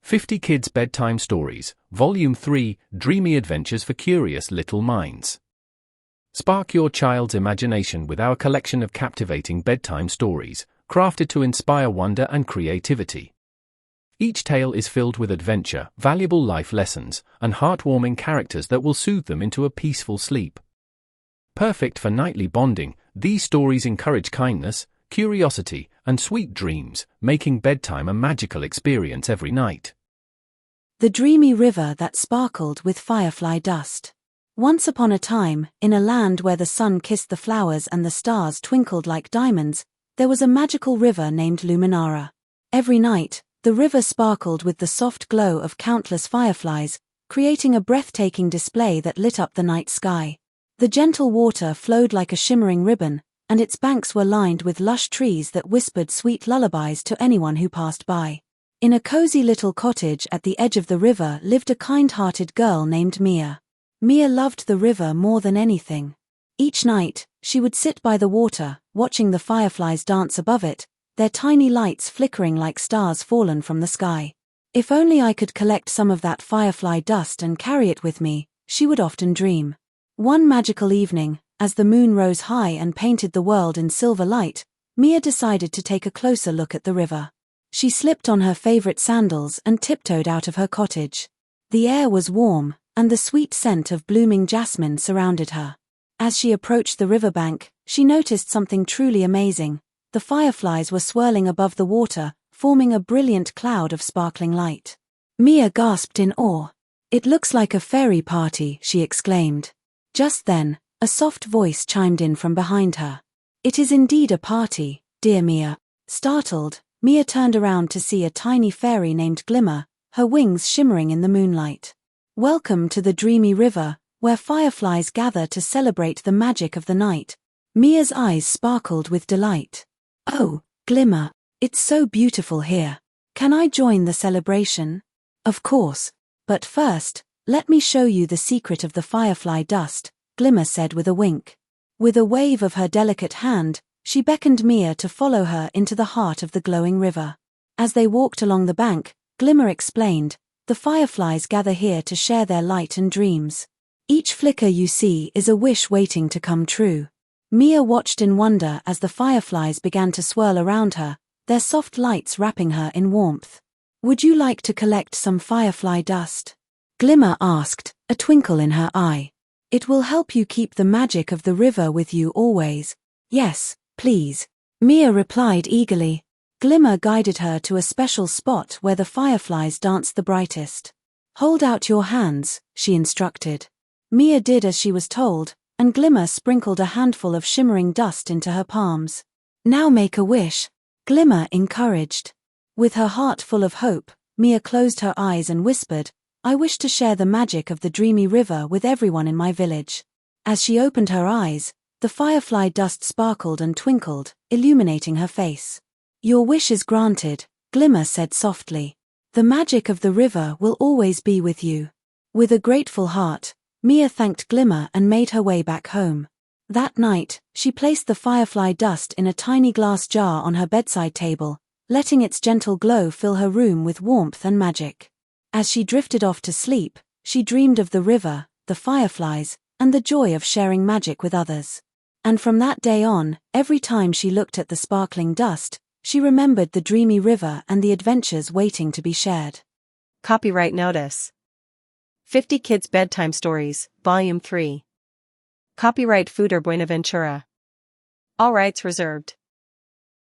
50 Kids Bedtime Stories, Volume 3, Dreamy Adventures for Curious Little Minds. Spark your child's imagination with our collection of captivating bedtime stories, crafted to inspire wonder and creativity. Each tale is filled with adventure, valuable life lessons, and heartwarming characters that will soothe them into a peaceful sleep. Perfect for nightly bonding, these stories encourage kindness, curiosity, and sweet dreams, making bedtime a magical experience every night. The dreamy river that sparkled with firefly dust. Once upon a time, in a land where the sun kissed the flowers and the stars twinkled like diamonds, there was a magical river named Luminara. Every night, the river sparkled with the soft glow of countless fireflies, creating a breathtaking display that lit up the night sky. The gentle water flowed like a shimmering ribbon, and its banks were lined with lush trees that whispered sweet lullabies to anyone who passed by. In a cozy little cottage at the edge of the river lived a kind-hearted girl named Mia. Mia loved the river more than anything. Each night, she would sit by the water, watching the fireflies dance above it, their tiny lights flickering like stars fallen from the sky. If only I could collect some of that firefly dust and carry it with me, she would often dream. One magical evening, as the moon rose high and painted the world in silver light, Mia decided to take a closer look at the river. She slipped on her favorite sandals and tiptoed out of her cottage. The air was warm, and the sweet scent of blooming jasmine surrounded her. As she approached the riverbank, she noticed something truly amazing. The fireflies were swirling above the water, forming a brilliant cloud of sparkling light. Mia gasped in awe. "It looks like a fairy party," she exclaimed. Just then, a soft voice chimed in from behind her. "It is indeed a party, dear Mia." Startled, Mia turned around to see a tiny fairy named Glimmer, her wings shimmering in the moonlight. "Welcome to the dreamy river, where fireflies gather to celebrate the magic of the night." Mia's eyes sparkled with delight. "Oh, Glimmer, it's so beautiful here. Can I join the celebration?" "Of course, but first, let me show you the secret of the firefly dust," Glimmer said with a wink. With a wave of her delicate hand, she beckoned Mia to follow her into the heart of the glowing river. As they walked along the bank, Glimmer explained, "The fireflies gather here to share their light and dreams. Each flicker you see is a wish waiting to come true." Mia watched in wonder as the fireflies began to swirl around her, their soft lights wrapping her in warmth. "Would you like to collect some firefly dust?" Glimmer asked, a twinkle in her eye. "It will help you keep the magic of the river with you always." "Yes, please," Mia replied eagerly. Glimmer guided her to a special spot where the fireflies danced the brightest. "Hold out your hands," she instructed. Mia did as she was told, and Glimmer sprinkled a handful of shimmering dust into her palms. "Now make a wish," Glimmer encouraged. With her heart full of hope, Mia closed her eyes and whispered, "I wish to share the magic of the dreamy river with everyone in my village." As she opened her eyes, the firefly dust sparkled and twinkled, illuminating her face. "Your wish is granted," Glimmer said softly. "The magic of the river will always be with you." With a grateful heart, Mia thanked Glimmer and made her way back home. That night, she placed the firefly dust in a tiny glass jar on her bedside table, letting its gentle glow fill her room with warmth and magic. As she drifted off to sleep, she dreamed of the river, the fireflies, and the joy of sharing magic with others. And from that day on, every time she looked at the sparkling dust, she remembered the dreamy river and the adventures waiting to be shared. Copyright notice. 50 Kids Bedtime Stories, Volume 3. Copyright Fuder Buenaventura. All rights reserved.